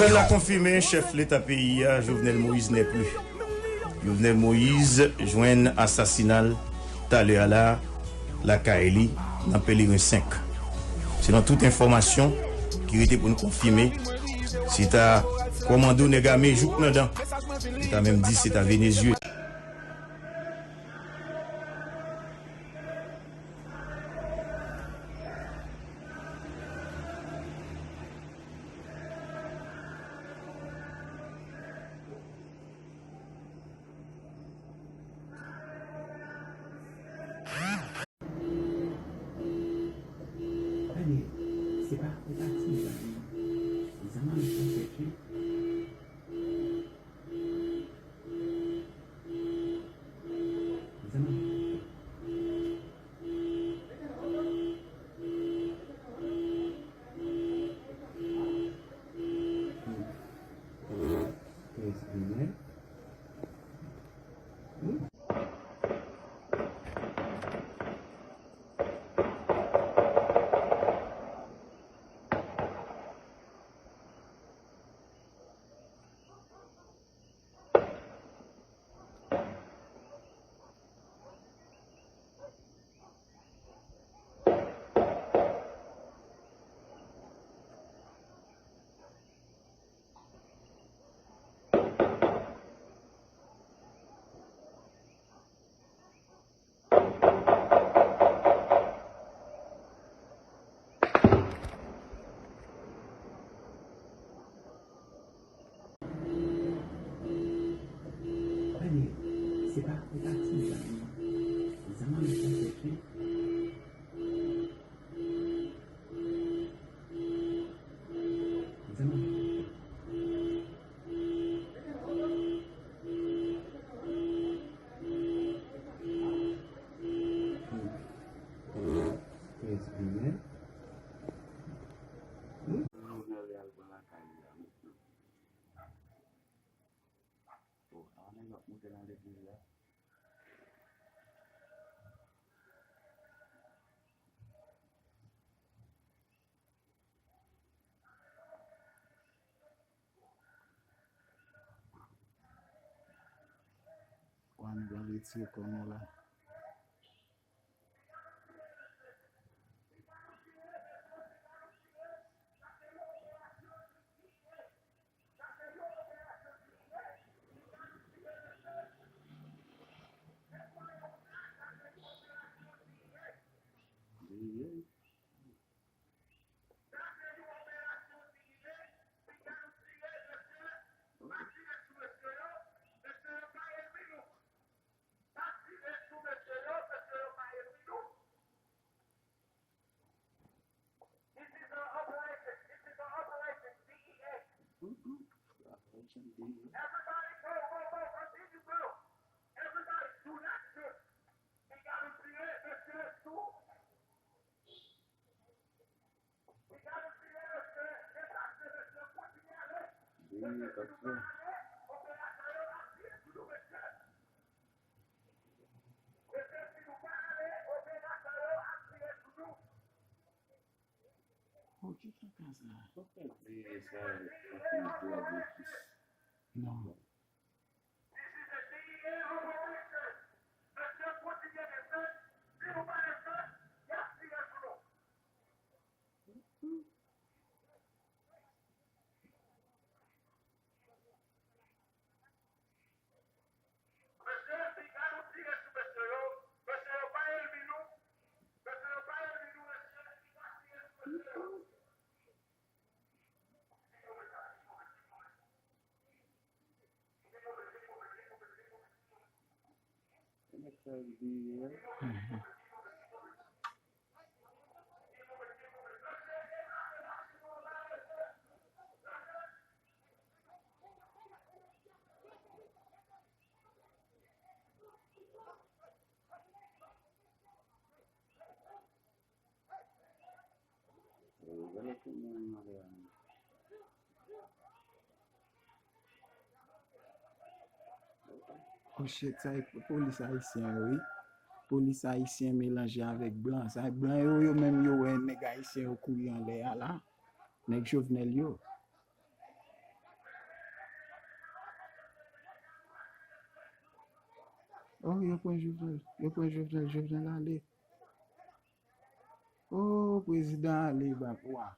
Nouvelle l'a confirmé, chef l'État pays, Jovenel Moïse n'est plus. Jovenel Moïse joint assassinat talé à la Kaeli dans Pèlerin 5. C'est dans toute information qui était pour nous confirmer. C'est à commando Negamé Jouk Nandan. C'est à même dit c'est à Venezuela. Non. Oh shit, ça police haïtien, oui. Police haïtien mélangé avec blanc. Ça blanc yo même yo un nèg haïtien au courir en l'air là. Nèg Jovenel yo. Oh, Jovenel aller. Oh, président aller, bah, ouah.